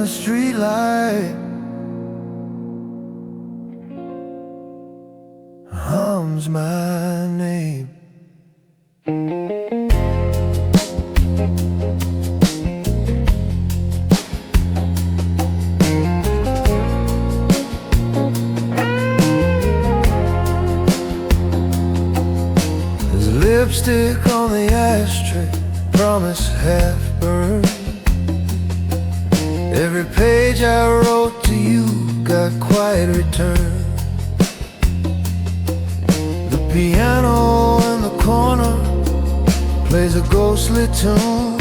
the streetlight hums my name. There's lipstick on the ashtray, promise half burned. Every page I wrote to you got quiet return. The piano in the corner plays a ghostly tune,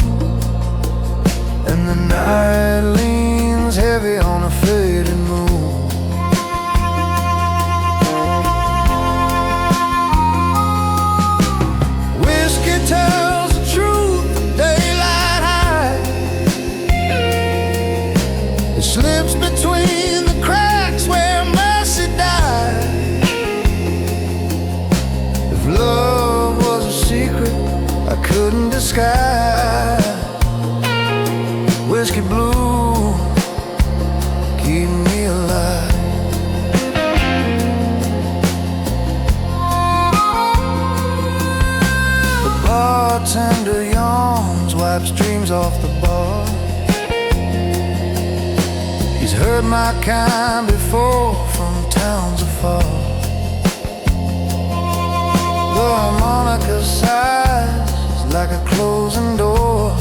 and the night leans heavy on a fading moon. Whiskey tells the truth, daylight hides. It slips between the cracks where mercy dies. If love was a secret I couldn't disguise, whiskey blue keep me alive. The bartender yawns, wipes dreams off the bar. He's heard my kind before from towns afar. The harmonica sighs like a closing door,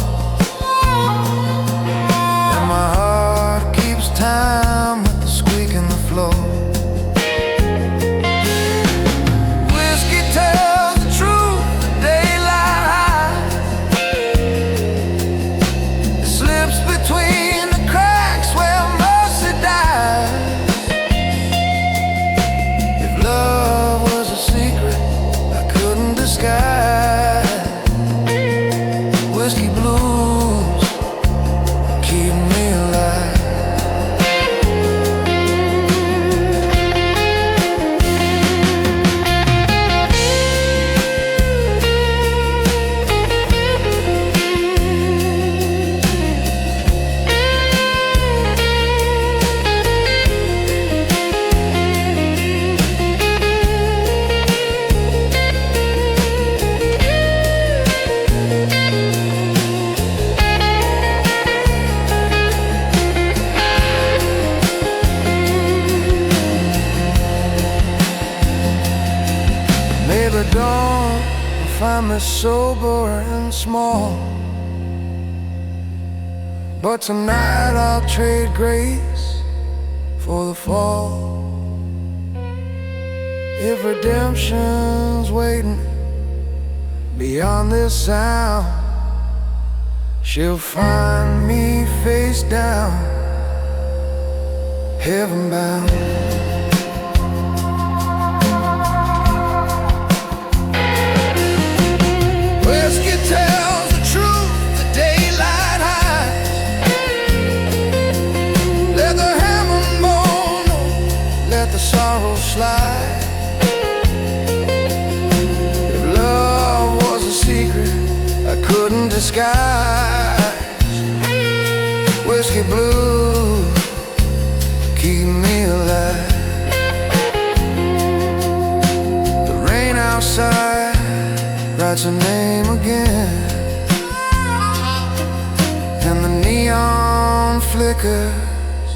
and my heart keeps time with the squeak in the floor. Whiskey tells the truth, the daylight hides. It slips between the cracks where mercy dies. If love was a secret I couldn't disguise, whiskey blues keep me alive. Maybe dawn will find me sober and small, but tonight I'll trade grace for the fall. If redemption's waiting beyond this sound, she'll find me face down, heaven bound. Whiskey tells the truth, the daylight hides. Let the hammer moan, let the sorrow slide. If love was a secret I couldn't disguise, whiskey blue keep me alive. The rain outside writes her name again, and the neon flickers,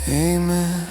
amen.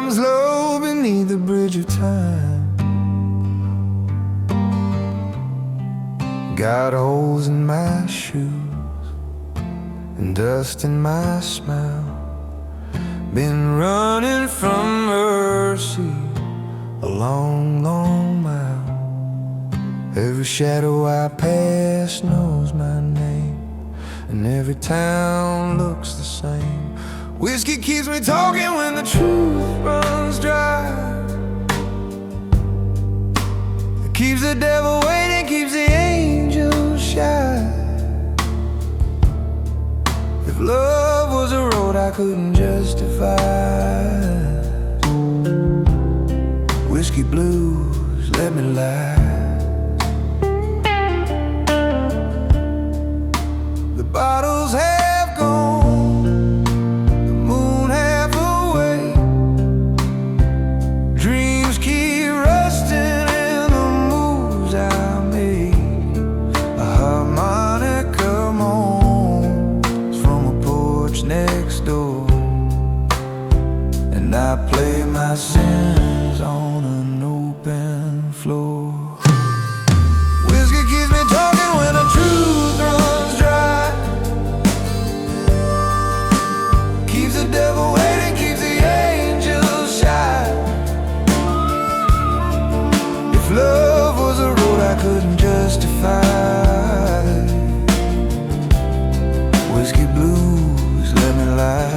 runs low beneath the bridge of time. Got holes in my shoes and dust in my smile. Been running from mercy a long, long mile. Every shadow I pass knows my name, and every town looks the same. Whiskey keeps me talking when the truth runs dry. It keeps the devil waiting, keeps the angels shy. If love was a road I couldn't justify, whiskey blues, let me lie. The bottles have gone, the moon half away. Dreams keep rusting in the moves I made. A harmonica moans from a porch next door, and I play my sins on an open floor. Whiskey keeps me talking when the truth runs dry. Keeps the devil waiting, keeps the angels shy. If love was a road I couldn't justify, whiskey blues, let me lie.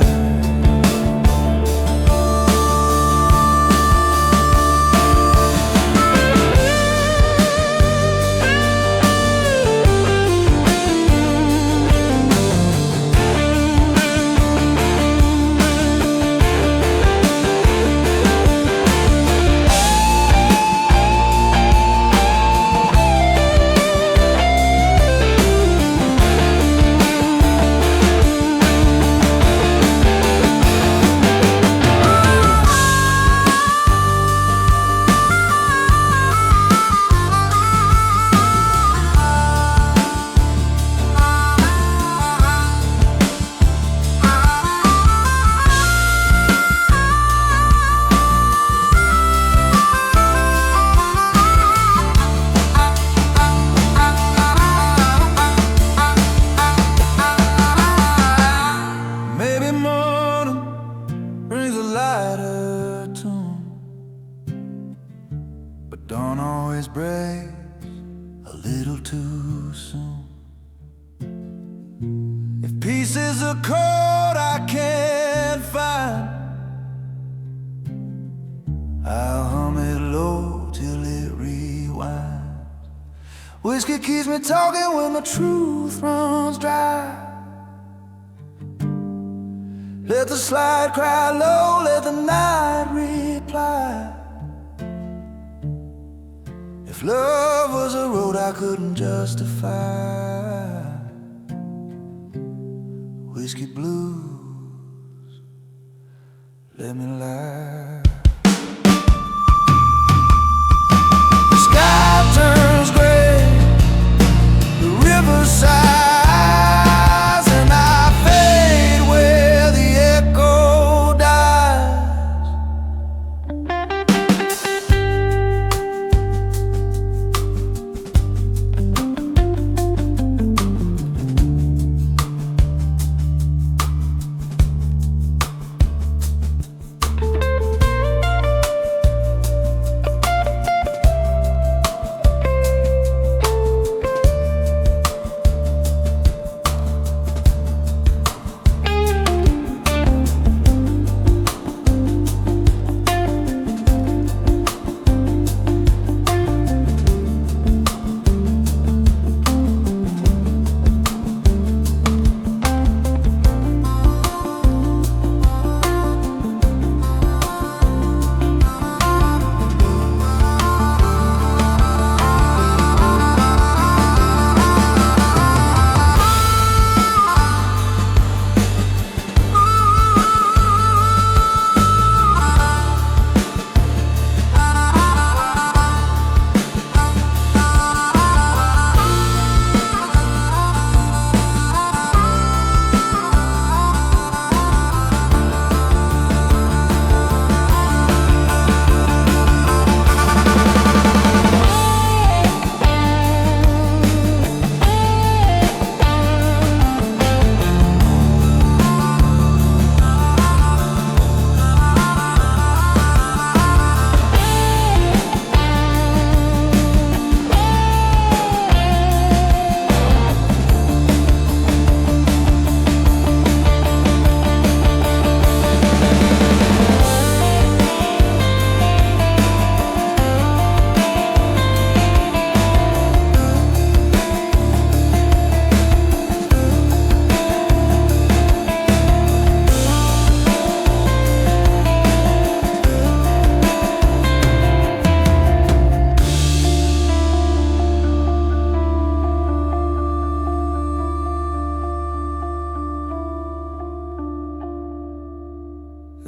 But dawn always breaks a little too soon. If peace is a chord I can't find, I'll hum it low till it rewinds. Whiskey keeps me talking when the truth runs dry. Let the slide cry low, let the night reply. If love was a road I couldn't justify, whiskey blues, let me lie. The sky turns gray, the river sighs, and I fade where the echo dies.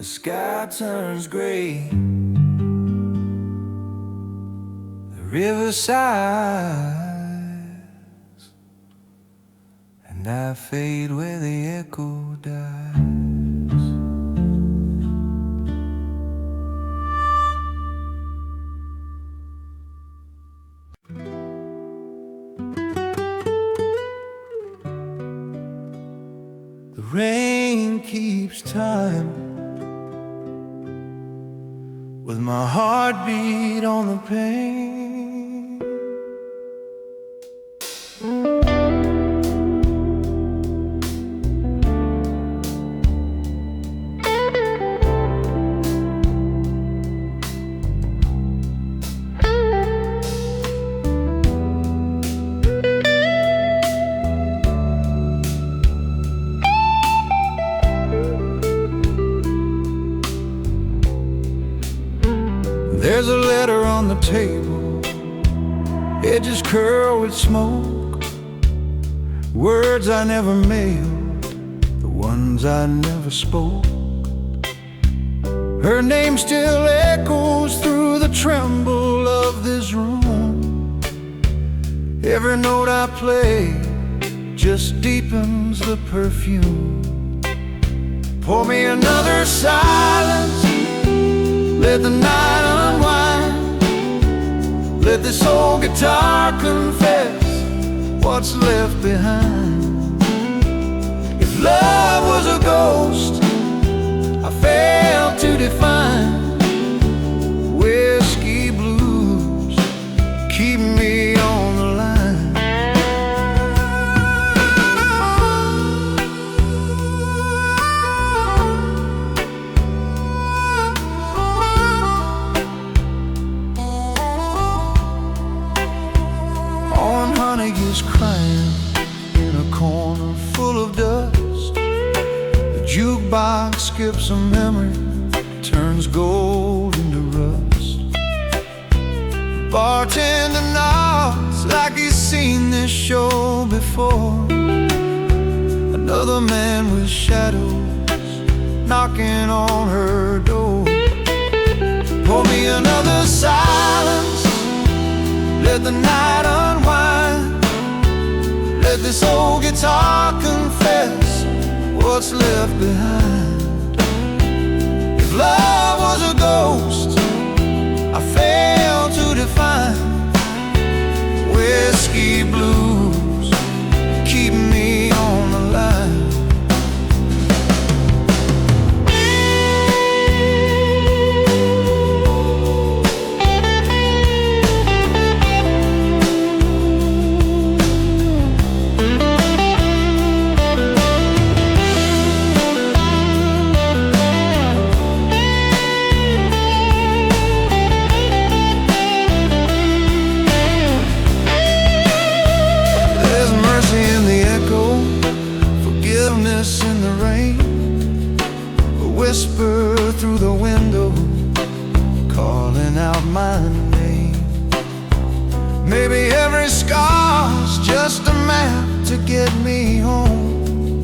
the sky turns gray. The river sighs, and I fade where the echo dies. The rain keeps time with my heartbeat on the pane. There's a letter on the table, edges curl with smoke. Words I never mailed, the ones I never spoke. Her name still echoes through the tremble of this room. Every note I play just deepens the perfume. Pour me another silence, let the night unwind. Let this old guitar confess what's left behind. If love was a ghost I failed to define, whiskey blues keep me on the line. Honey is crying in a corner full of dust. The jukebox skips a memory, turns gold into rust. The bartender nods like he's seen this show before. Another man with shadows knocking on her door. Pour me another silence, let the night unwind. Let this old guitar confess what's left behind. If love was a ghost I failed to define, whiskey blues keep me on the line. In the rain, a whisper through the window, calling out my name. Maybe every scar's just a map to get me home.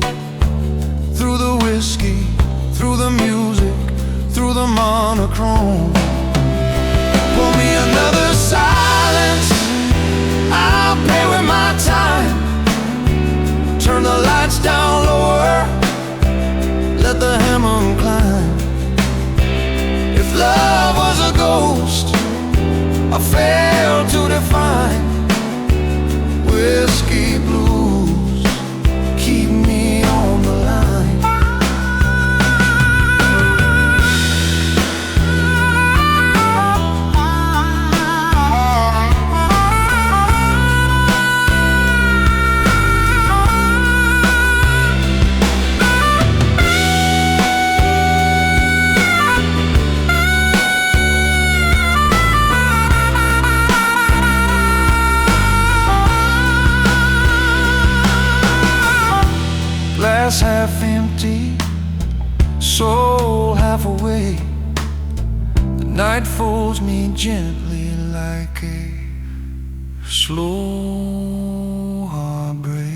Through the whiskey, through the music, through the monochrome. Pour me another silence, I'll pay with my time. Turn the lights down lower, let the hammer climb. If love was a ghost I failed to define, whiskey blues keep me on the line. Glass half empty, soul half away. The night folds me gently like a slow heartbreak.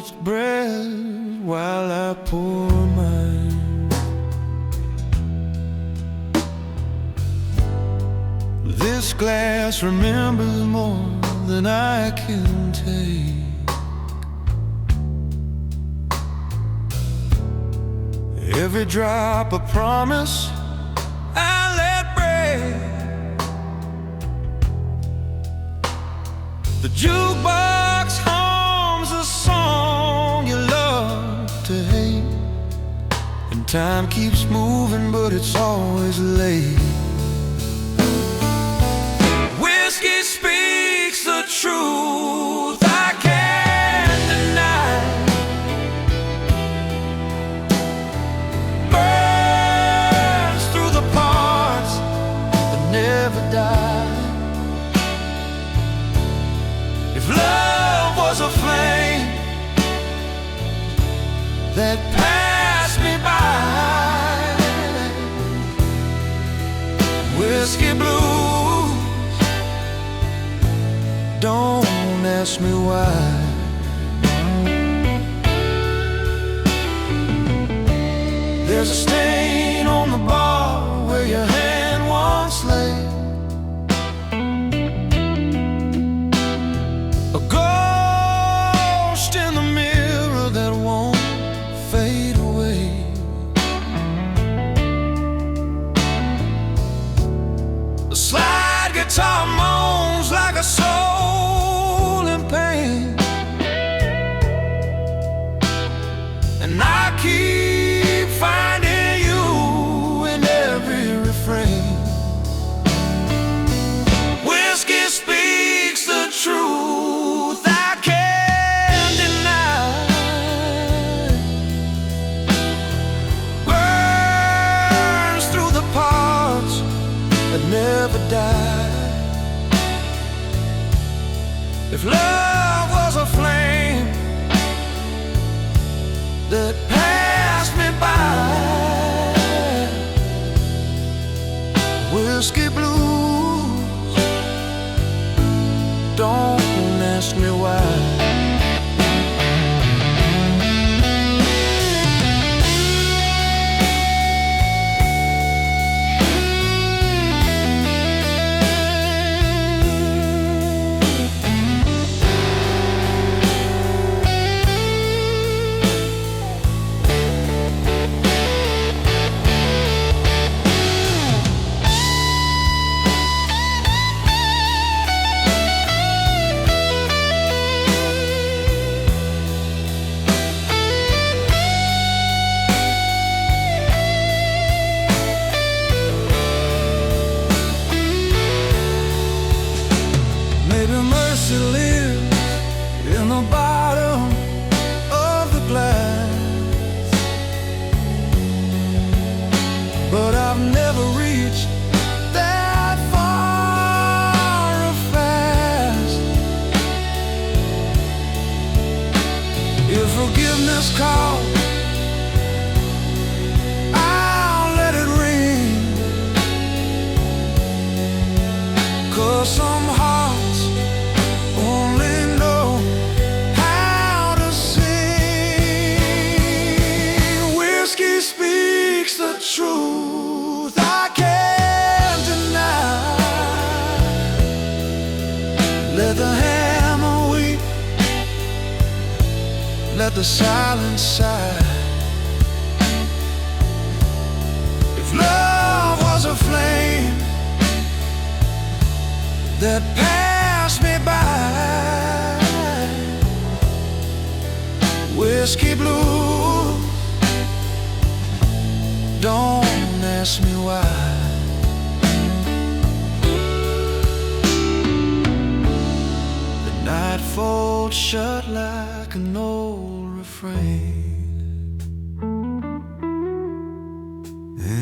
last breath while I pour mine. This glass remembers more than I can take. Every drop a promise I let break. The jukebox hums a song you love to hate, and time keeps moving but it's always late. Whiskey speaks the truth I can't deny. Burns through the parts that never die. If love was a flame that passed me by, whiskey blues, don't ask me why. There's a stain on the bar where your hand once lay. A ghost in the mirror that won't fade away. The slide guitar moans like a soul in pain, and I keep finding you in every refrain. Whiskey speaks the truth I can't deny. Burns through the parts that never die. If love was a flame that passed me by, whiskey blues, don't ask me why. Maybe mercy lives in the bottom of the glass, but I've never reached that far or fast. If forgiveness calls, I'll let it ring, 'cause some hearts only know how to sing. Whiskey speaks the truth I can't deny. Let the hammer weep, let the silence sigh. If love was a flame that passed me by, whiskey blues, don't ask me why. The night folds shut like an old refrain,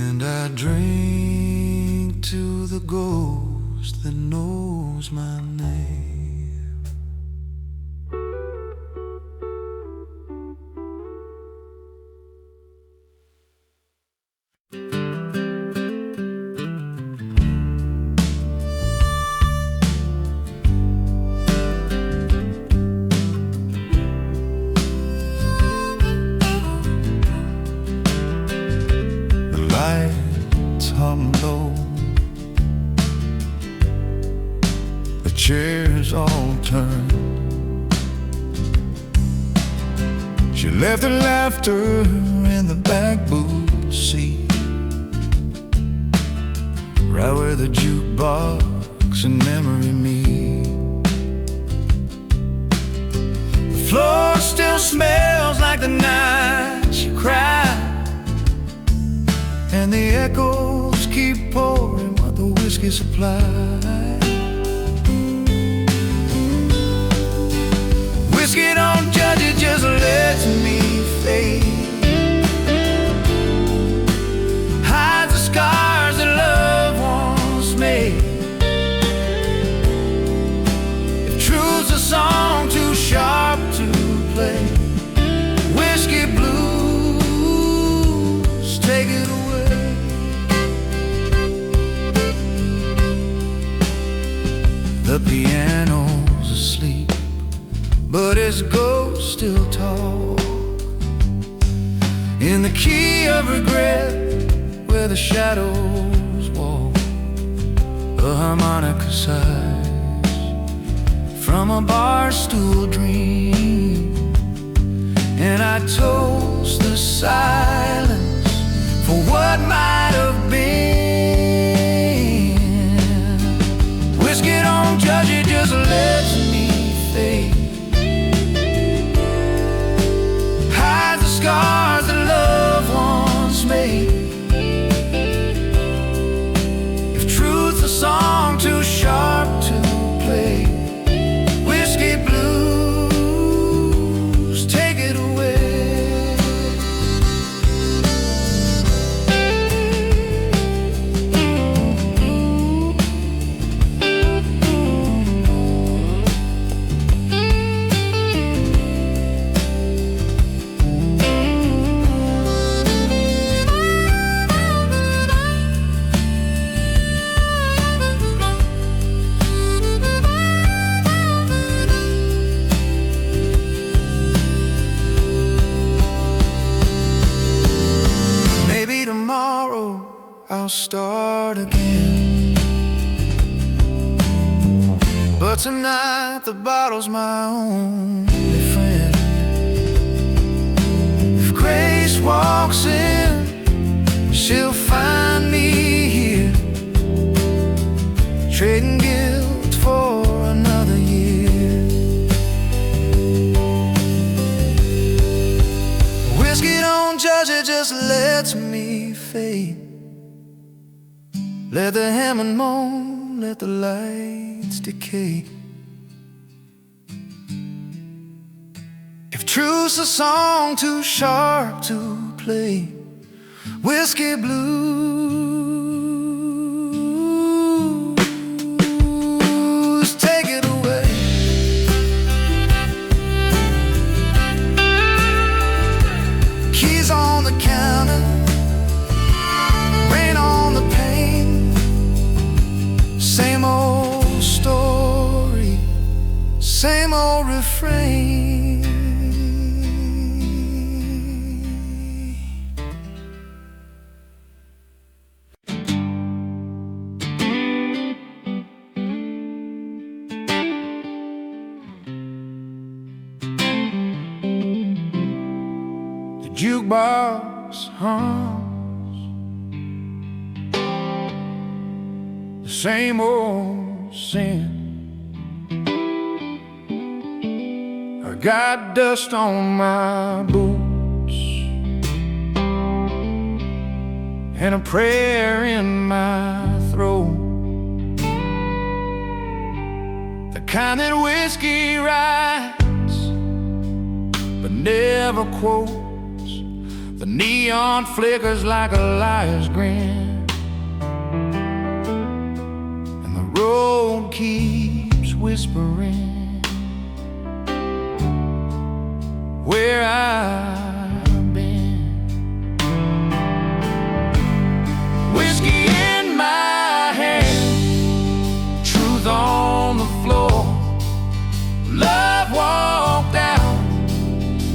and I drink to the ghost that knows my name. left her laughter in the back boot seat, right where the jukebox and memory meet. The floor still smells like the night she cried, and the echoes keep pouring what the whiskey supplied. Whiskey don't judge, it just lets me fade. Hides the scars that loved ones made. If truth's a song too sharp to play, whiskey blues, take it away. The piano's asleep, but its ghost still talk in the key of regret, where the shadows walk. A harmonica sighs from a bar stool dream, and I toast the silence for what might have been. Whiskey don't judge, it just lets me fade. Scars that loved ones made. If truth's a song too sharp to play, whiskey blues, take it away. I'll start again, but tonight the bottle's my only friend. If Grace walks in, she'll find me here, trading guilt for another year. Whiskey don't judge, it just lets me fade. Let the Hammond moan, let the lights decay. If truth's a song too sharp to play, whiskey blues, take it away. Keys on the counter, rain on the pane. Same old story, same old refrain. The jukebox hums the same old sin. I got dust on my boots and a prayer in my throat, the kind that whiskey writes but never quotes. The neon flickers like a liar's grin, and the road keeps whispering where I've been. Whiskey in my hand, truth on the floor. Love walked out,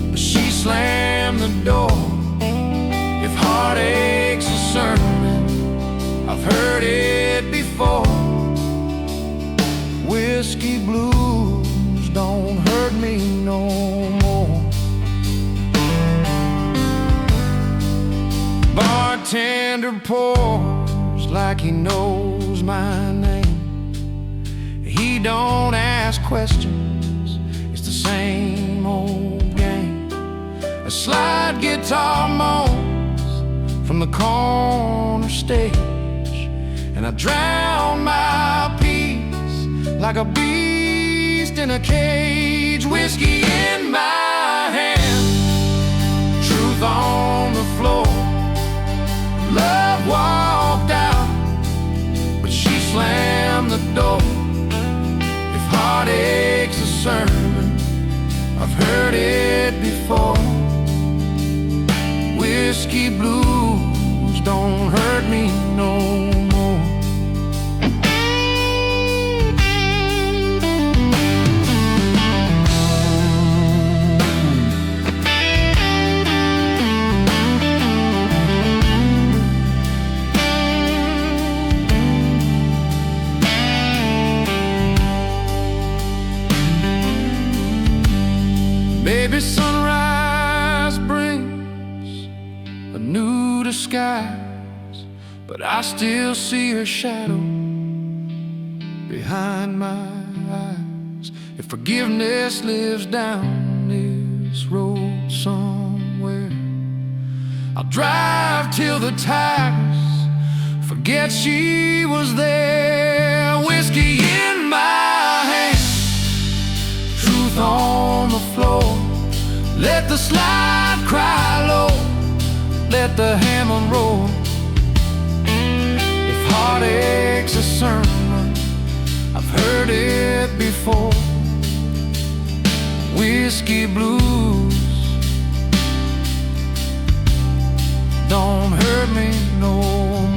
but she slammed the door. If heartache's a sermon, I've heard it before. Whiskey blues don't hurt me no more. bartender pours like he knows my name. He don't ask questions, it's the same old game. A slide guitar moans from the corner stage, and I drown my peace like a beast in a cage. Whiskey in my hand, truth on the floor. Love walked out, but she slammed the door. If heartache's a sermon, I've heard it before. Whiskey blues don't hurt me no more. Baby, sunrise brings a new disguise, but I still see her shadow behind my eyes. If forgiveness lives down this road somewhere, I'll drive till the tires forget she was there. Whiskey in my hand, truth on the floor. Let the slide cry low, let the hammer roll. If heartache's a sermon, I've heard it before. Whiskey blues don't hurt me no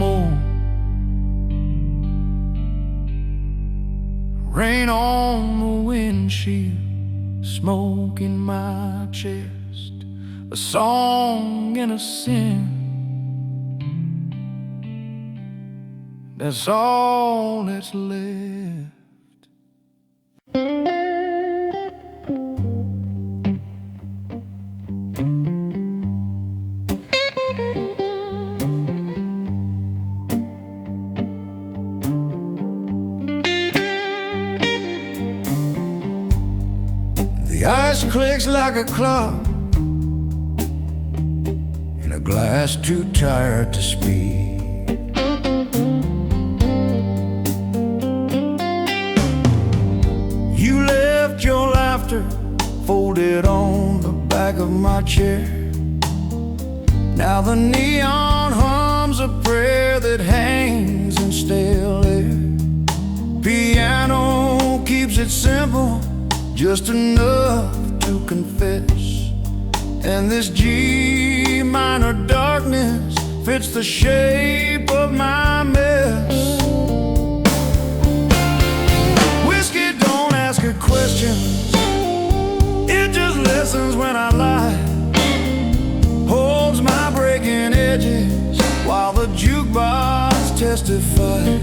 more. Rain on the windshield, smoke in my chest, a song and a sin. That's all that's left. The ice clicks like a clock in a glass too tired to speak. You left your laughter folded on the back of my chair. Now the neon hums a prayer that hangs in stale air. Piano keeps it simple, just enough to confess. And this G minor darkness fits the shape of my mess. Whiskey don't ask her questions, it just listens when I lie. Holds my breaking edges while the jukebox testifies.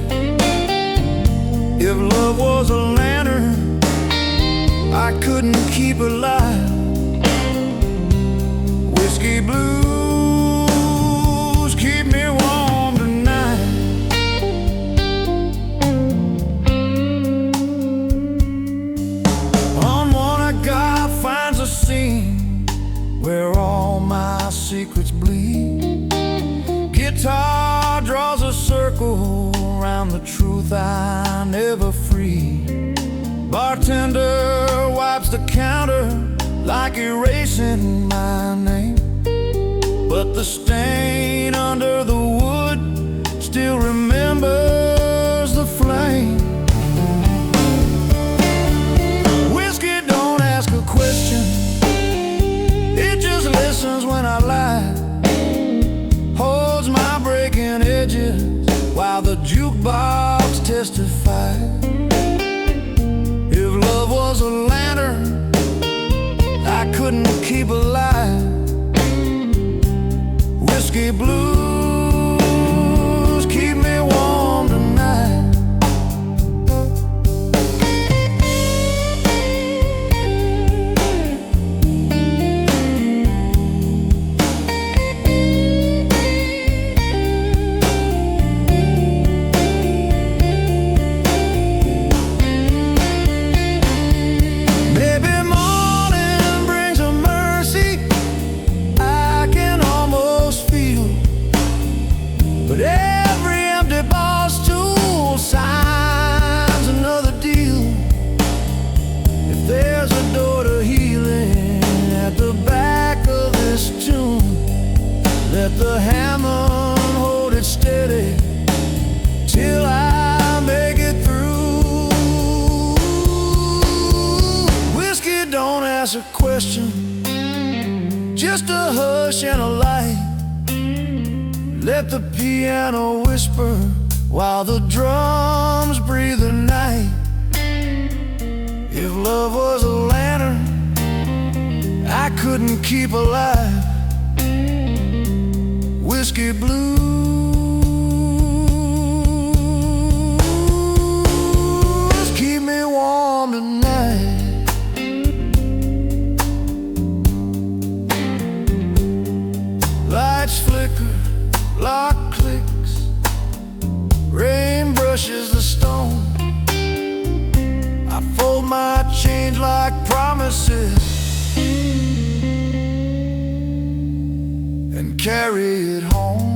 If love was a lantern I couldn't keep alive, whiskey blues keep me warm tonight. On one a guy finds a scene where all my secrets bleed. Guitar draws a circle around the truth I never free. Bartender wipes the counter like erasing my name, but the stain under the wood still remembers the flame. Whiskey don't ask a question, it just listens when I lie. Holds my breaking edges while the jukebox testifies. If love was a lantern I couldn't keep alive, whiskey blues keep me warm tonight. hammer and hold it steady till I make it through. Whiskey don't ask a question, just a hush and a light. Let the piano whisper while the drums breathe the night. If love was a lantern I couldn't keep alive, whiskey blues keep me warm tonight. Lights flicker, lock clicks, rain brushes the stone. I fold my change like promises and carry it home.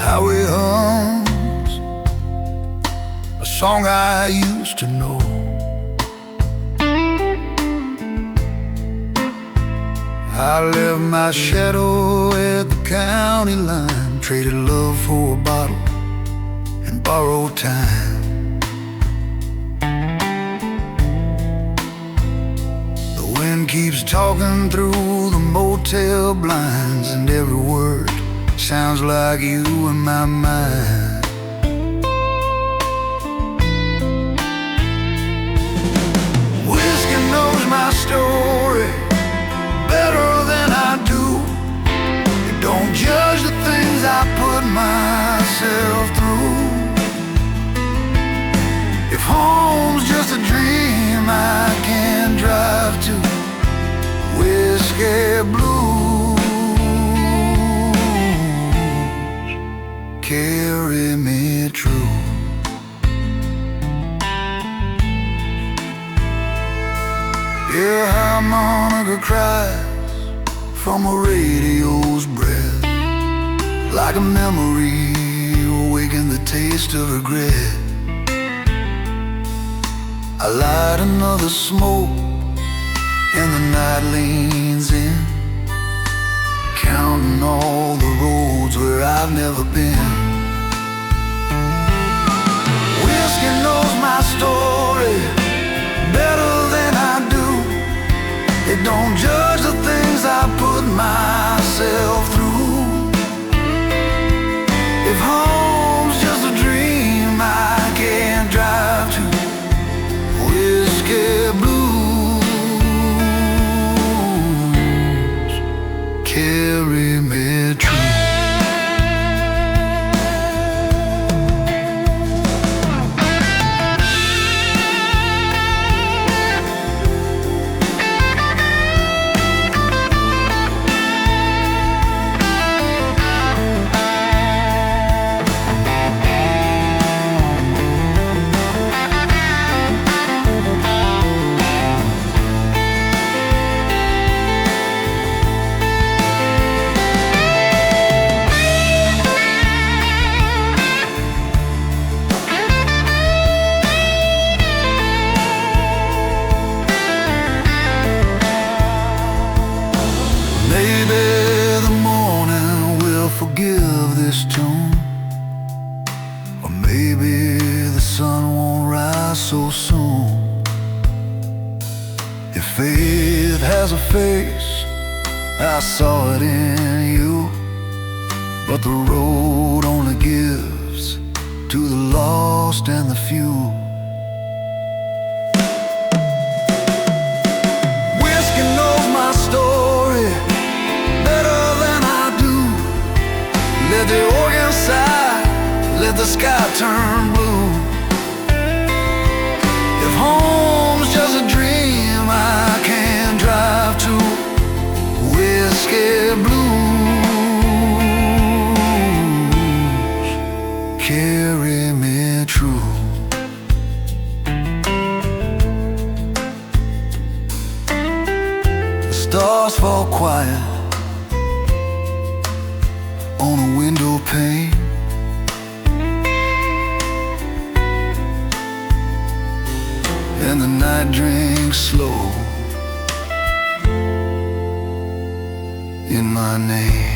Highway hums a song I used to know. I left my shadow at the county line, traded love for a bottle and borrowed time. The wind keeps talking through the motel blinds, and every word sounds like you in my mind. Whiskey knows my story better than I do. It don't judge the things I put myself through. If home's just a dream I can't drive to, whiskey blues carry me true. Yeah, harmonica cries from a radio's breath, like a memory awaken the taste of regret. I light another smoke and the night leans in, counting all the roads where I've never been. Whiskey knows my story better than I do. It don't judge the things I put myself through. If home's just a dream I can't drive to, whiskey blues carry me true. this tune. Or maybe the sun won't rise so soon. If faith has a face, I saw it in you. But the road only gives to the lost and the few. Whiskey knows my story better than I do. Let the organ sigh, let the sky turn blue. If home's just a dream, I can drive to Whiskey Blues. Carry me true. The stars fall quiet on a window pane. And the night drinks slow in my name.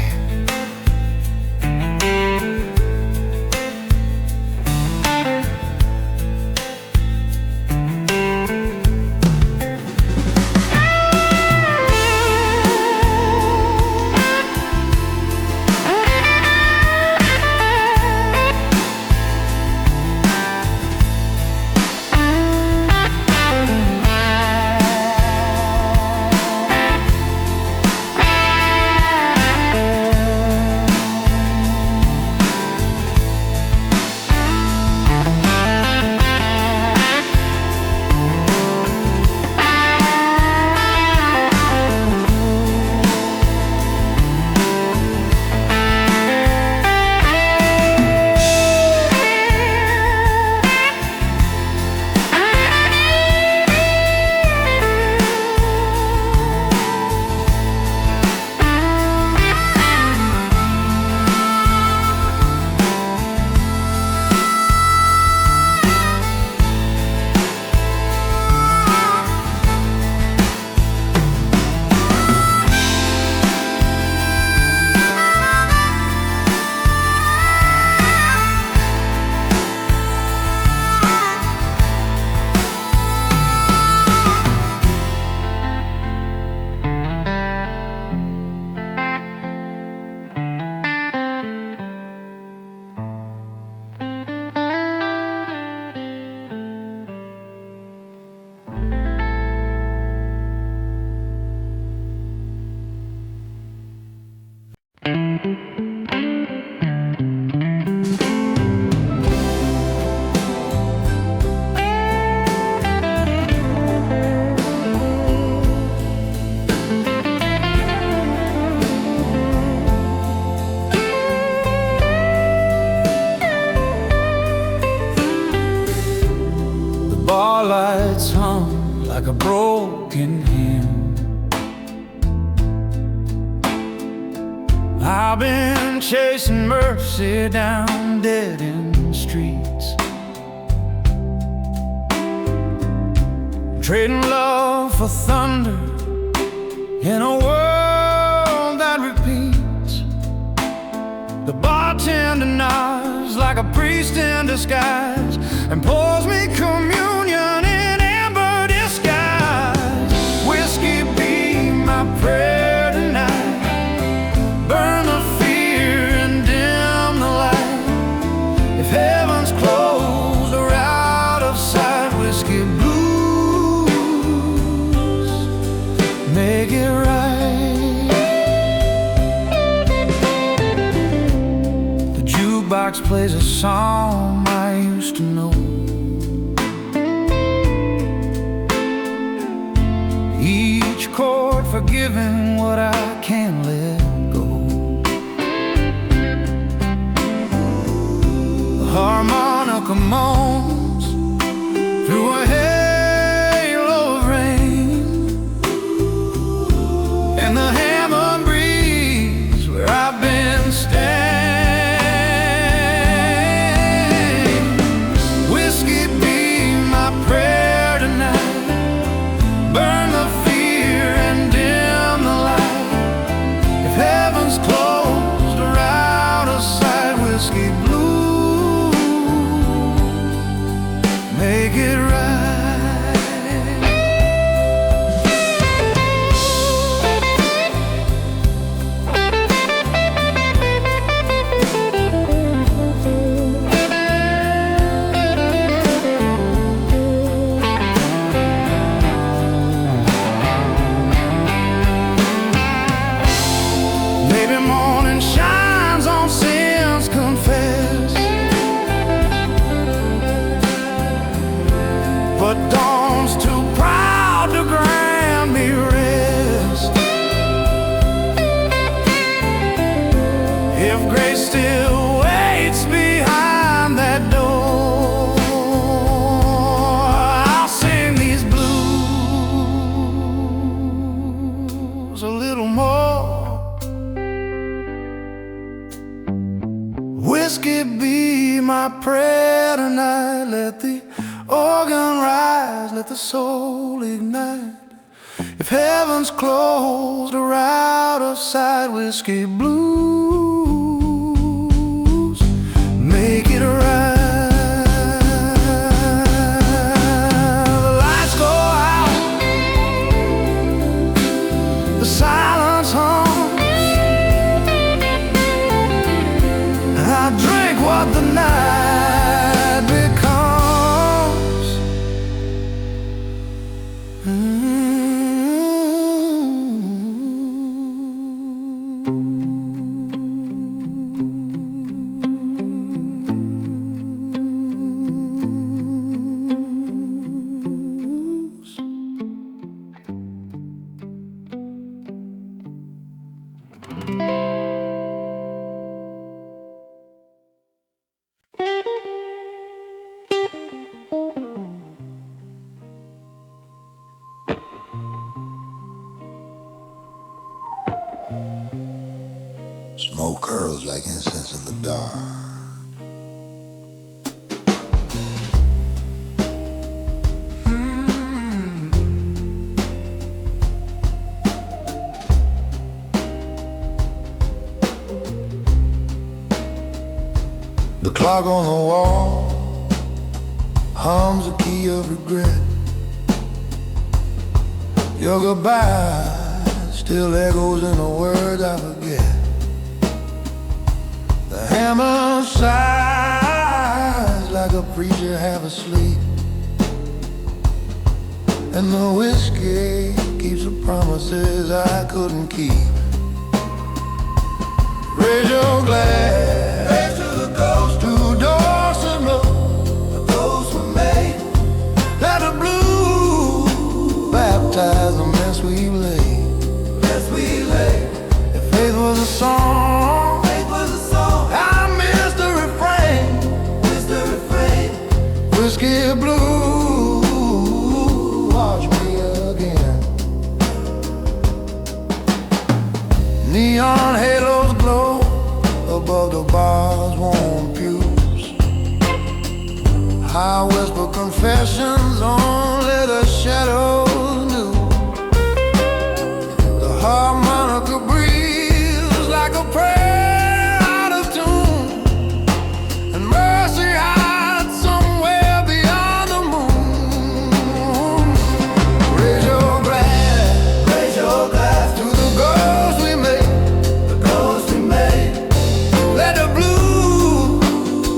Bar lights hum like a broken hymn. I've been chasing mercy down dead-end streets, trading love for thunder in a world that repeats. The bartender nods like a priest in disguise and pours me communion in amber disguise. Whiskey be my prayer tonight. Burn the fear and dim the light. If heaven's closed or out of sight, Whiskey Blues, make it right. The jukebox plays a song I used to know. Each chord forgiving what I can't let go. The harmonica moans through a halo of rain, and the hammer breeze where I've been standing. Whiskey be my prayer tonight. Burn the fear and dim the light. If heaven's closed or out of sight, whiskey be my prayer tonight. Let the organ rise, let the soul ignite. If heaven's closed, a route of side whiskey blues, make it right. The lights go out, the silence haunts. I drink what the night becomes. Smoke curls like incense in the dark. The clock on the wall hums a key of regret. Your goodbye still echoes in the words I forget. The hammer sighs like a preacher half asleep, and the whiskey keeps the promises I couldn't keep. Raise your glass, raise to the ghost who doors and the ghosts were made. Let the blue baptize the mess we laid. Mess we laid. If faith was a song, faith was a song, I missed the refrain. Missed the refrain. Whiskey blue, watch me again. Neon halos glow above the bar's warm pews. I whisper confessions only the shadows knew. The harmonica breathes like a prayer out of tune, and mercy hides somewhere beyond the moon. Raise your glass to the ghosts we made. The ghosts we made. Let the blue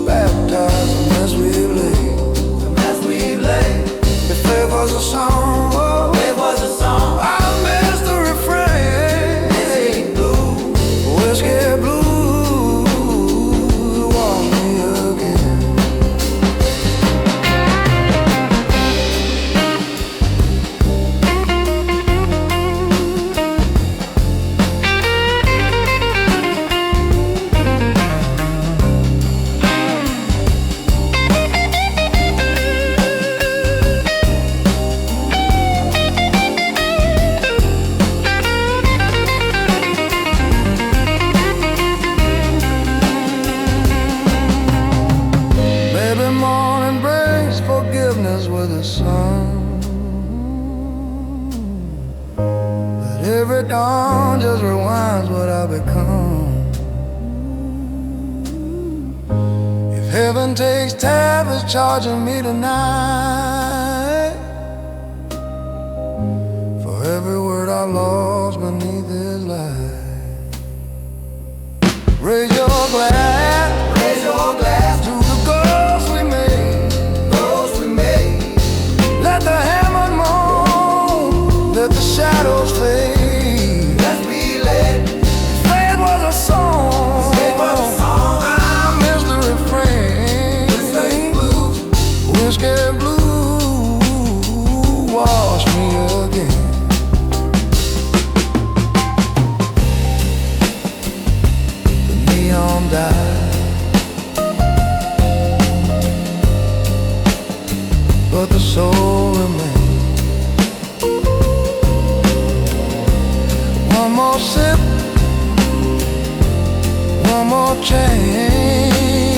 baptize the mess we laid. The mess we laid. If there was a song, oh, there was a song, I missed the refrain. Whiskey blue, whiskey blue, wash me again. Baby, morning brings forgiveness with the sun, but every dawn just rewinds what I become. If heaven takes time, it's charging me tonight for every word I lost beneath his light. Raise your glass, raise your glass to the ghosts we made. Ghosts we made. Let the hammer moan, let the shadows fade. Let's be led. Faith was a song, faith was a song, I missed the refrain. Whiskey blue, whiskey blue, wash me again. The neon died, but the soul remains. One more sip, one more change.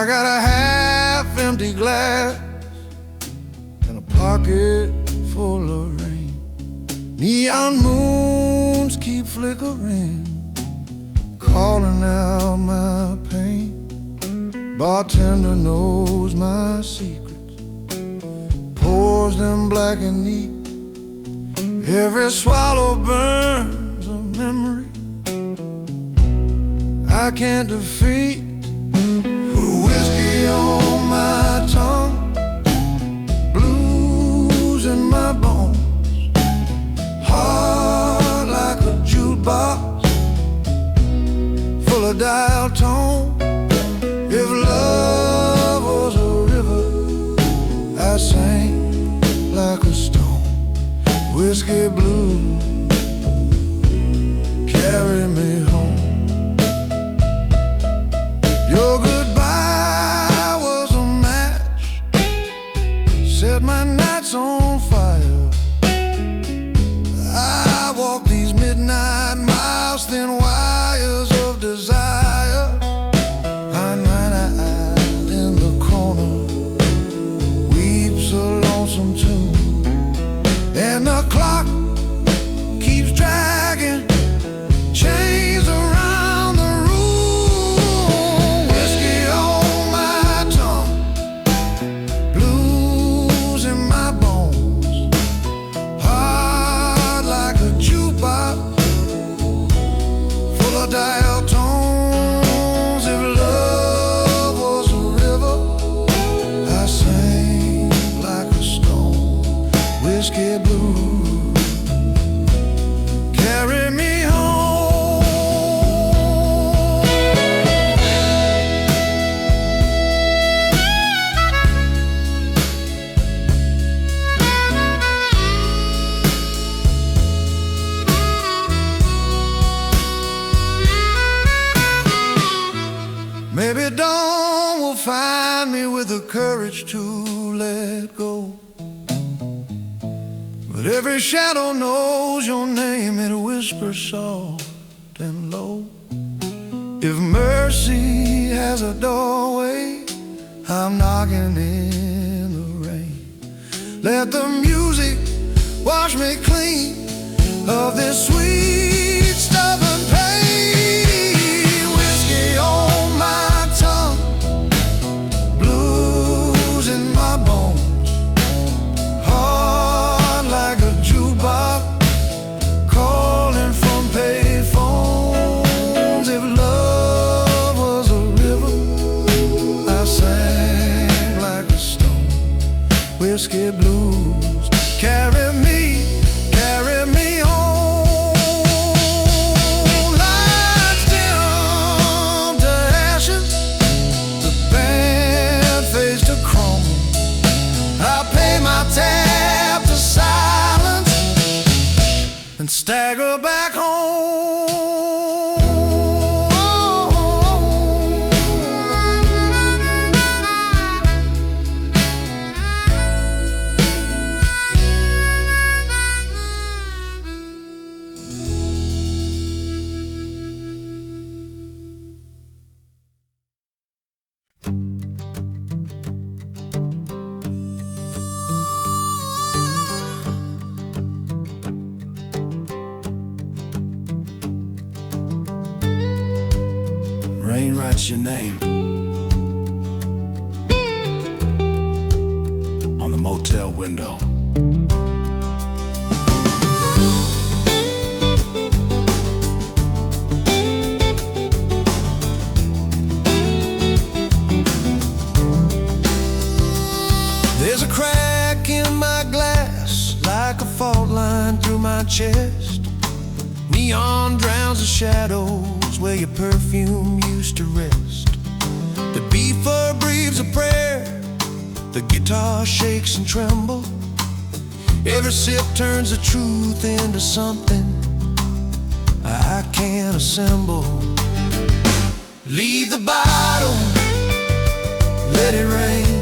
I got a half-empty glass and a pocket full of rain. Neon moons keep flickering, calling out my pain. Bartender knows my secrets, pours them black and neat. Every swallow burns a memory I can't defeat. Whiskey on my tongue, blues in my bones, heart like a jukebox full of dial tone. If love was a river, I sang like a stone. Whiskey blues carry me home. Your goodbye was a match, set my nights on fire. I walk these midnight miles, thin wires of desire. I'm night-eyed in the corner, weeps a lonesome tune, and the clock keeps dragging chains around the room. Whiskey on my tongue, blues in my bones, heart like a jukebox full of dial tones. If love was a river, I sang like a stone. Whiskey blues carry me home. Maybe dawn will find me with the courage to let go, but every shadow knows your name. It whispers soft and low. If mercy has a doorway, I'm knocking in the rain. Let the music wash me clean of this sweet stubborn pain. Whiskey on my tongue, blues in my bones, heart like a jukebox calling from pay phones. If love was a river, I sang like a stone. Whiskey blues carry me home. Lights dim to ashes, the band fades to chrome. I pay my tab to silence and stagger back home. Rain writes your name on the motel window. There's a crack in my glass, like a fault line through my chest. Neon drowns the shadows where your perfume used to rest. The beefer breathes a prayer, the guitar shakes and trembles. Every sip turns the truth into something I can't assemble. Leave the bottle, let it rain.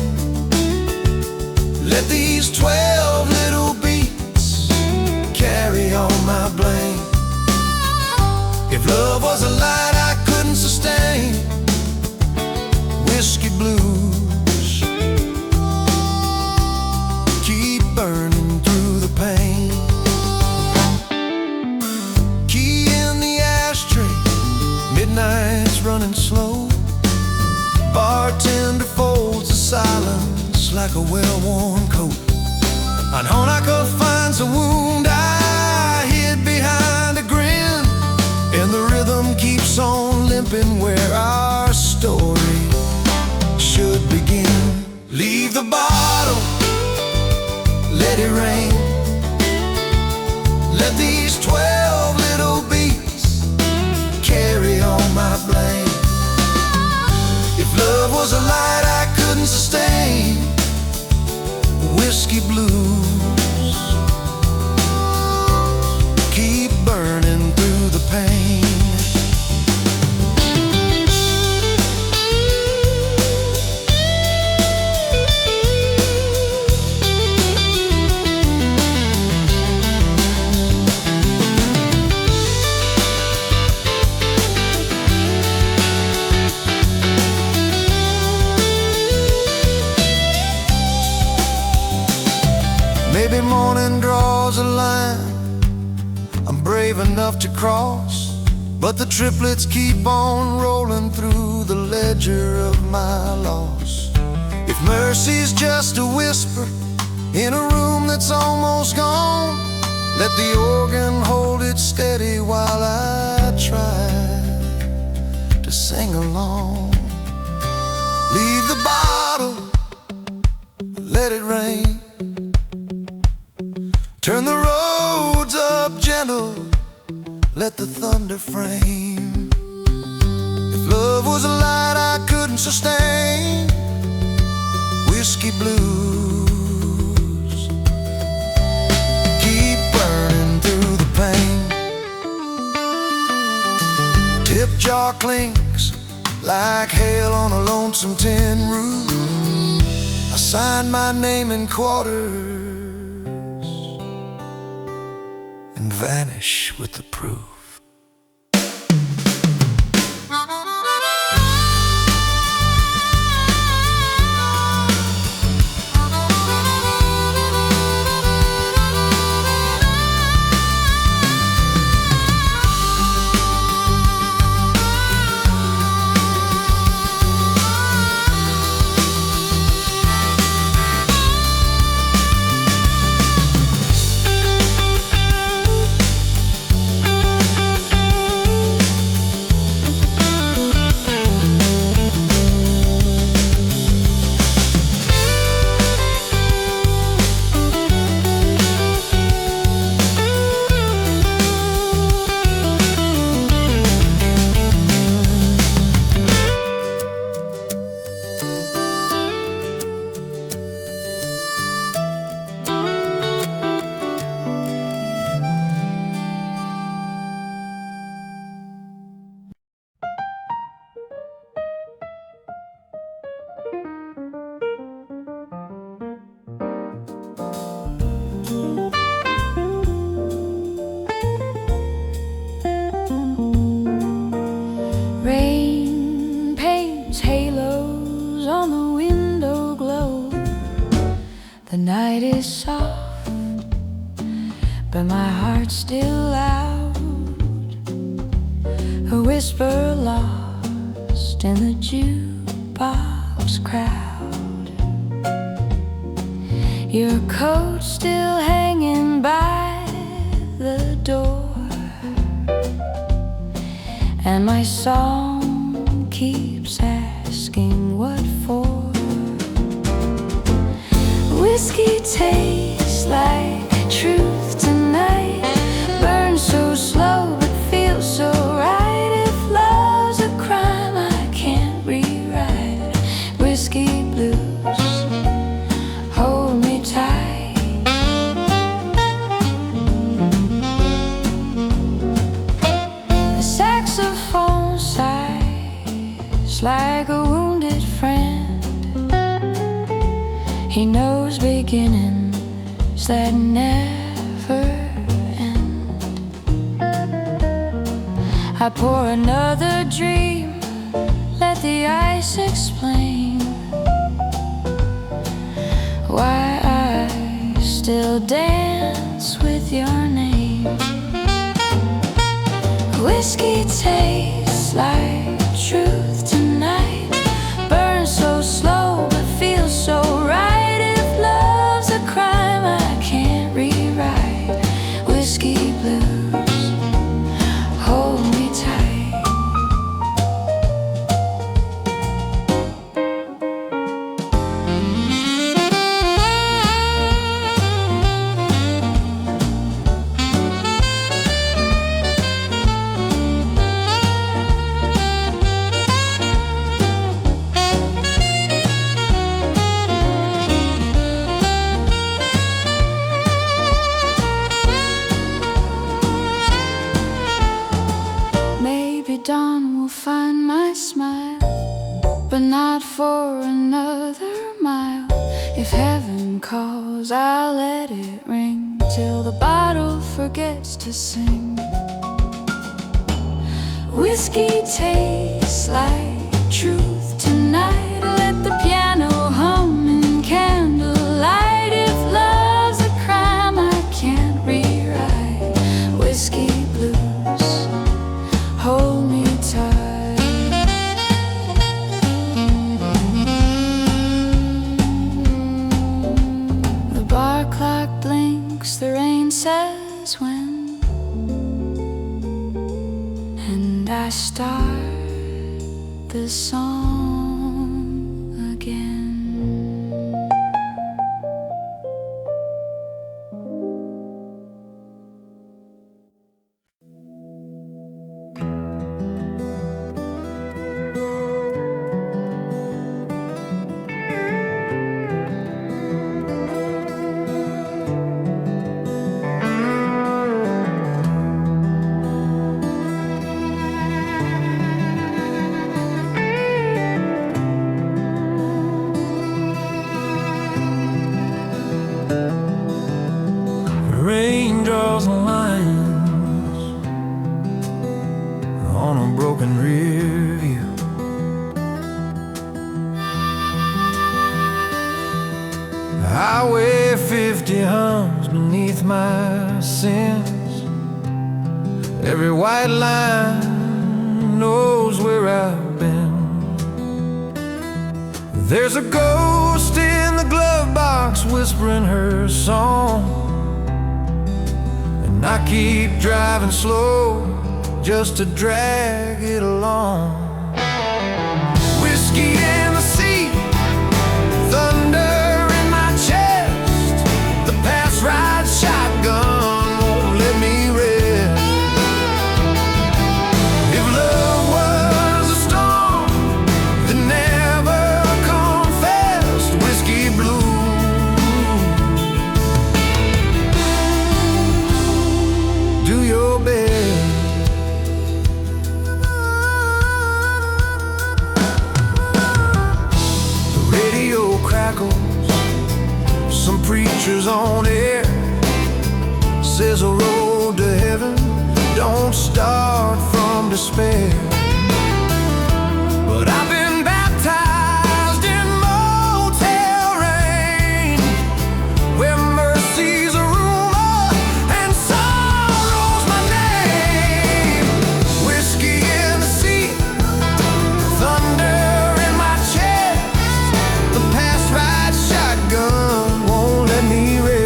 Let these 12 little beats carry on my blame. If love was a light I couldn't sustain, whiskey blue just like a well-worn coat. An harmonica finds a wound I hid behind a grin, and the rhythm keeps on limping where our story should begin. Leave the bottle, let it rain. Let these 12 little beats carry all my blame. If love was a light I couldn't sustain, whiskey blues keep burning through the pain. Maybe morning draws a line I'm brave enough to cross, but the triplets keep on rolling through the ledger of my loss. If mercy's just a whisper in a room that's almost gone, let the organ hold it steady while I try to sing along. Leave the bottle, let it rain. Turn the roads up gentle, let the thunder frame. If love was a light I couldn't sustain, whiskey blues keep burning through the pain. Tip jar clinks like hail on a lonesome tin roof. I sign my name in quarters and vanish with the proof. Rain paints halos on the window glow. The night is soft, but my heart's still loud. A whisper lost in the jukebox crowd. Your coat still hanging by the door, and my song keeps asking what for. Whiskey tastes like truth tonight, burns so slow but feels so right. If love's a crime I can't rewrite, whiskey blues hold me tight. The saxophone sighs like a wounded friend. He knows beginnings that never end. I pour another dream, let the ice explain why I still dance with your name. Whiskey tastes like truth tonight, burns so slow but feels so right. till the bottle forgets to sing. Whiskey tastes like truth tonight. Let the piano hum in candlelight. If love's a crime I can't rewrite. Whiskey blues, hold me tight. The bar clock blinks, the rain says when, and I start the song again. Rain draws lines on a broken rear view. Highway 50 hums beneath my sins. Every white line knows where I've been. There's a ghost in the glove box whispering her song, and I keep driving slow just to drag it along. Whiskey in the seat, thunder in my chest. The past ride shotgun won't let me rest. If love was a storm that never confessed, whiskey blue. Do your best. The radio crackles, some preachers on air says a road to heaven don't start from despair. But I've been baptized in motel rain, where mercy's a rumor and sorrow's my name. Whiskey in the seat, thunder in my chest. The past ride shotgun won't let me rest.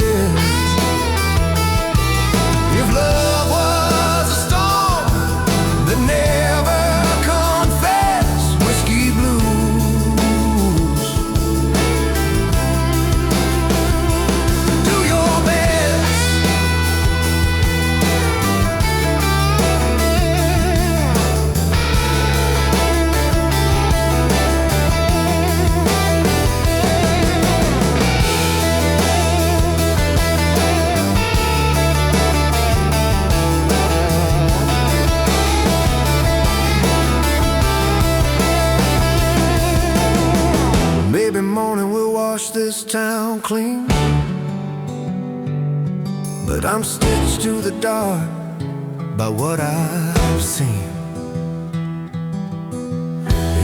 If love was a storm that never confessed, whiskey blues. Do your best. Maybe morning will wash this town clean, but I'm stitched to the dark by what I've seen.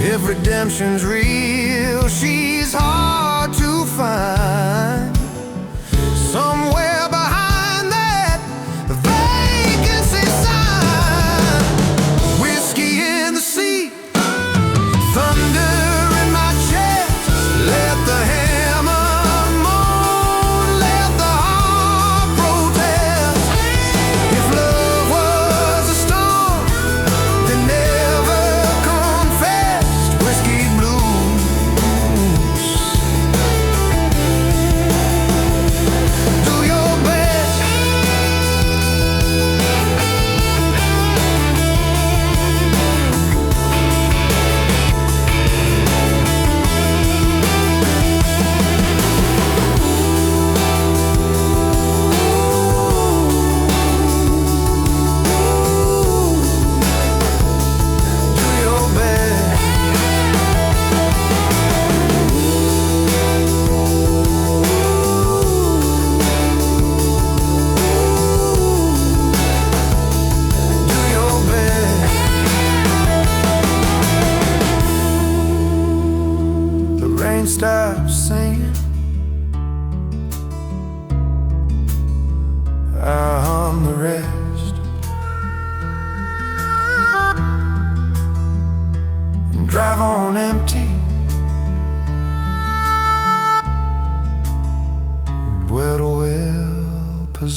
If redemption's real, she's hard to find. Somewhere behind that vacancy sign. Whiskey in the seat, thunder in my chest. Let the hammer moan, let the heart protest. If love was a storm that never confessed, whiskey blues. Do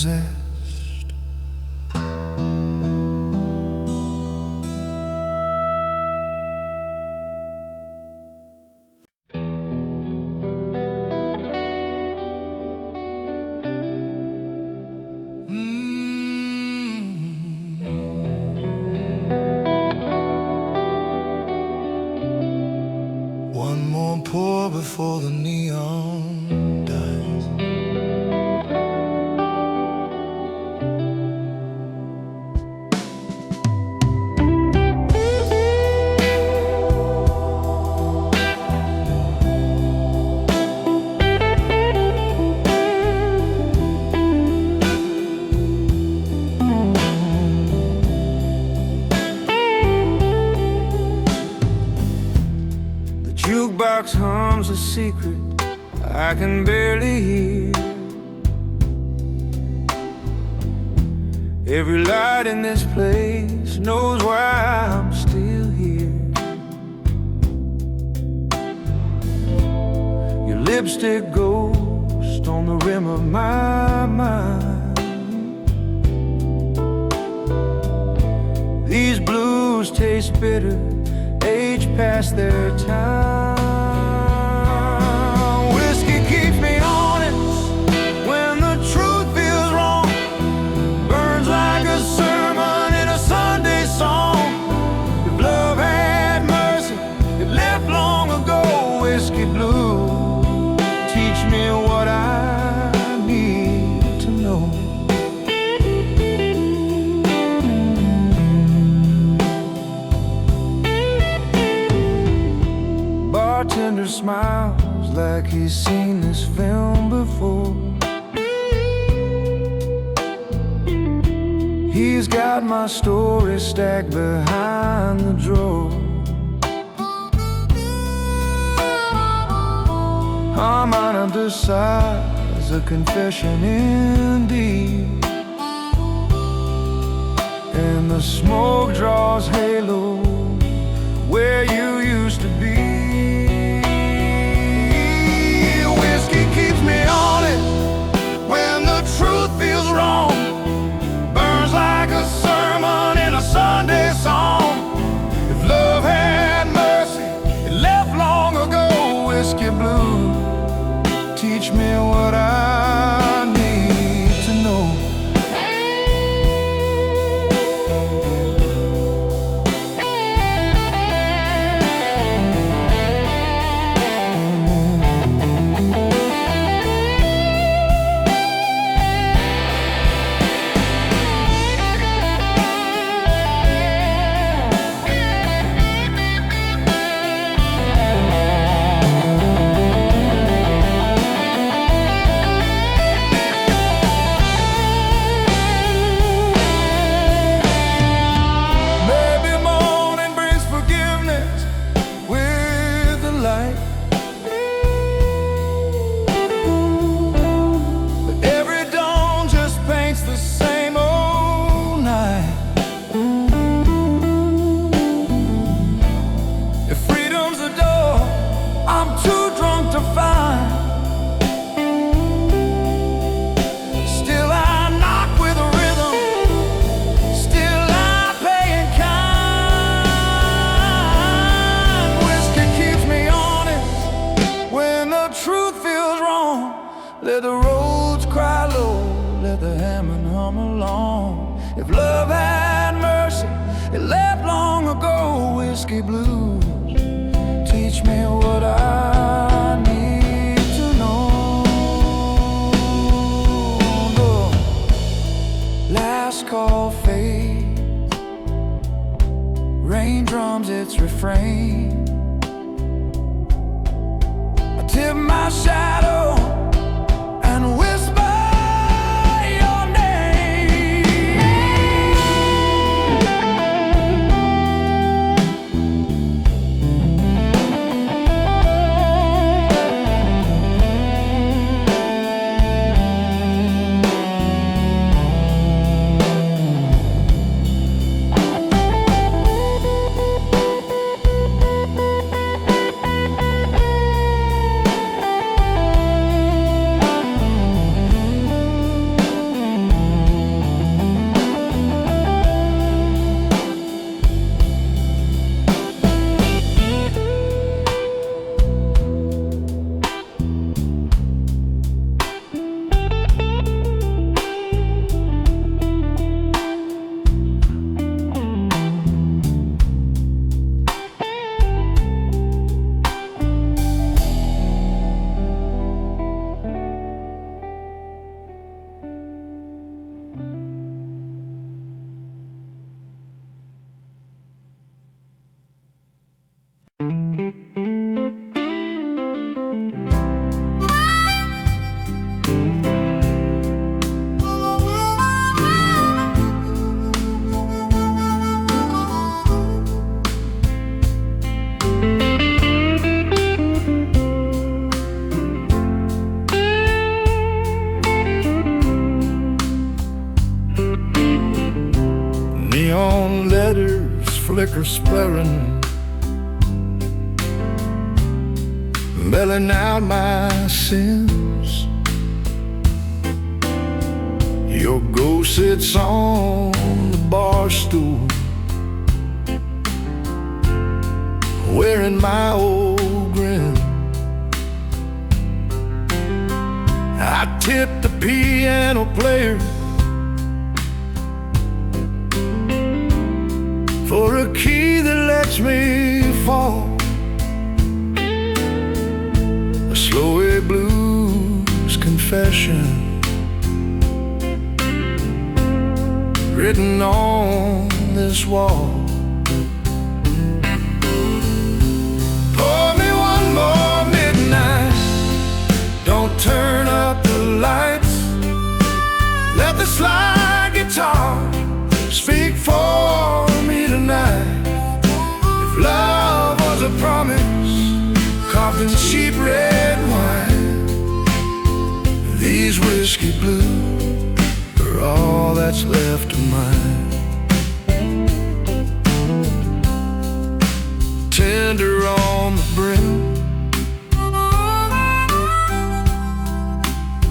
possessed. One more pour before the neon dies. Jukebox hums a secret I can barely hear. Every light in this place knows why I'm still here. Your lipstick ghost on the rim of my mind. These blues taste bitter, age past their time. Whiskey keeps me honest when the truth feels wrong. Burns like a sermon in a Sunday song. If love had mercy, it left long ago. Whiskey blue, teach me what I need to know. Bartender smiles like he's seen this film before. He's got my story stacked behind the drawer. A mind of the size, a confession indeed. And the smoke draws halo where you used to be. Whiskey keeps me honest when the truth feels wrong. Burns like a sermon in a Sunday song. If love had mercy, it left long ago. Whiskey blue, teach me what I need to know. Let the roads cry low, let the hammer hum along. If love had mercy, it left long ago. Whiskey blues, teach me what I need to know. The last call fades, rain drums its refrain. I tip my shadow and whisper your name. neon letters flicker splaring, belling out my sins. Your ghost sits on the bar stool, wearing my old grin. I tip the piano player for a key that lets me fall. A slow blues confession written on this wall. Pour me one more midnight, don't turn up the lights. Let the slide guitar speak for me tonight. If love was a promise carved in cheap red wine, these whiskey blues are all that's left of mine. Tender on the brim,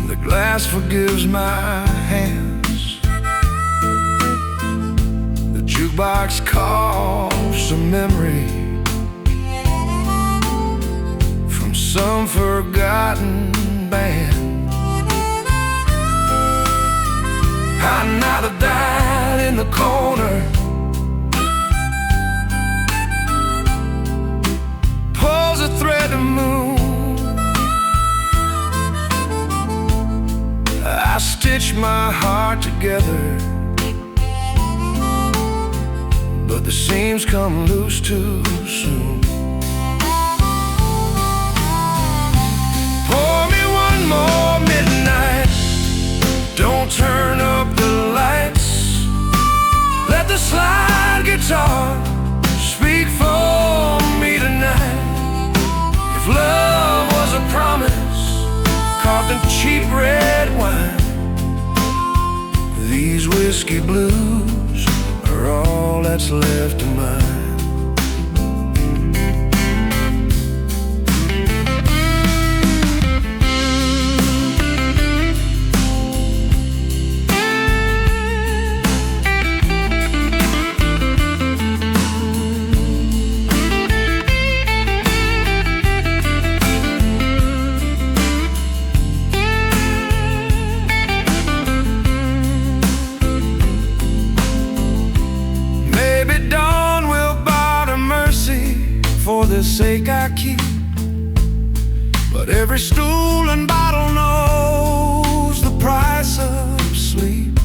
the glass forgives my hands. The jukebox coughs a memory from some forgotten band. I nod a dime in the corner, pulls a thread of moon. I stitch my heart together, but the seams come loose too soon. Pour me one more midnight, don't turn up the lights. Let the slide guitar speak for me tonight. If love was a promise carved in cheap red wine, these whiskey blues are all that's left of mine. For the sake I keep, but every stool and bottle knows the price of sleep.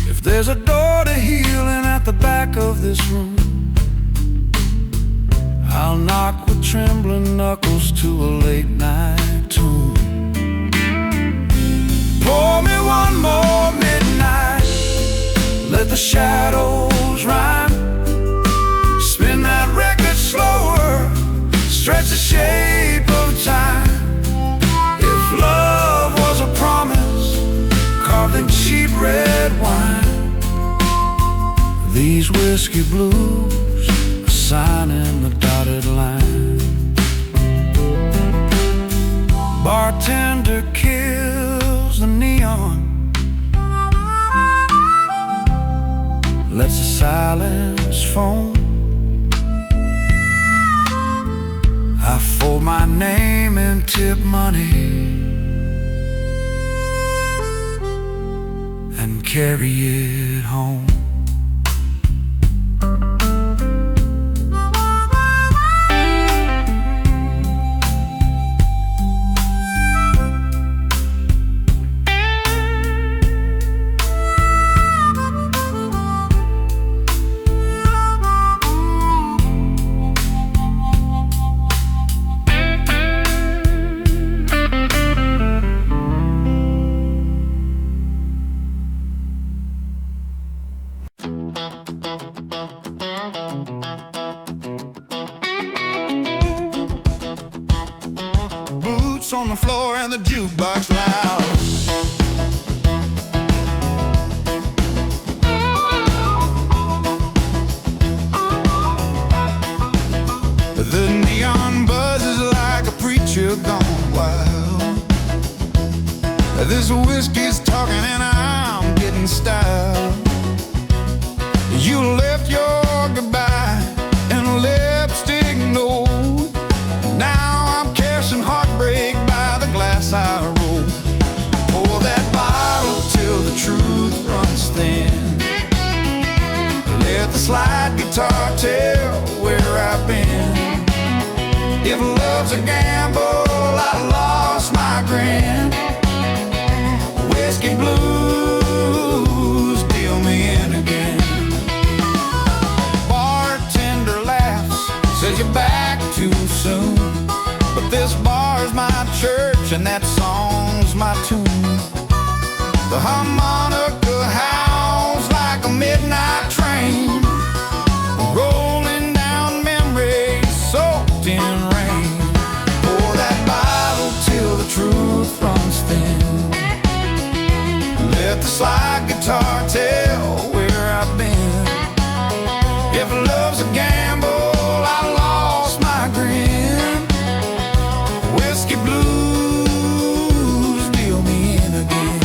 If there's a door to healing at the back of this room, I'll knock with trembling knuckles to a late night tune. Pour me one more midnight, let the shadows rhyme. Spin that record slower, stretch the shape of time. If love was a promise carved in cheap red wine, these whiskey blues are signing the dotted line. Bartender kills the neon, lets the silence foam. I fold my name in tip money and carry it home. On the floor and the jukebox loud. The neon buzzes like a preacher gone wild. This whiskey's talking and I'm getting style. You left your goodbye in a lipstick note. Now I'm caressing heartbreak by the glass I roll. Pour that bottle till the truth runs thin. Let the slide guitar tell where I've been. If love's a gamble, I lost my grin. Whiskey blues deal me in again. Bartender laughs, says you're back too soon. But this bar's my church and that song's my tune. The harmonica howls like a midnight train, rolling down memory soaked in rain. Pour that bottle till the truth runs thin. Let the slide guitar tell where I've been. If love's a gamble, I lost my grin. Whiskey blues deal me in again.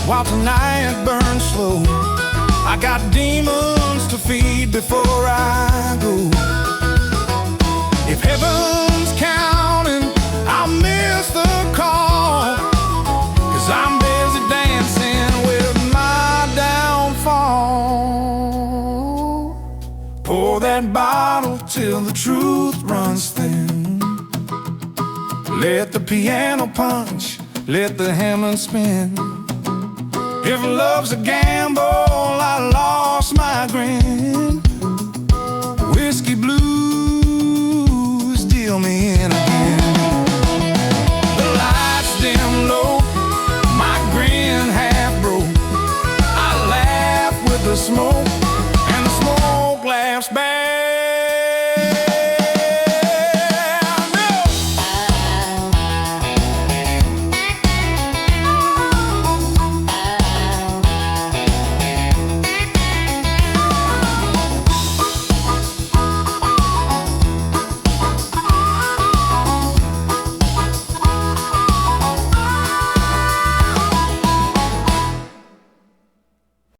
While tonight burns slow, I got demons to feed before I go. If heaven's counting, I'll miss the call, 'cause I'm busy dancing with my downfall. Pour that bottle till the truth runs thin. Let the piano punch, let the hammer spin. If love's a gamble, I lost my grin. Whiskey blues deal me in again. The lights dim low, my grin half broke. I laugh with the smoke, and the smoke laughs back.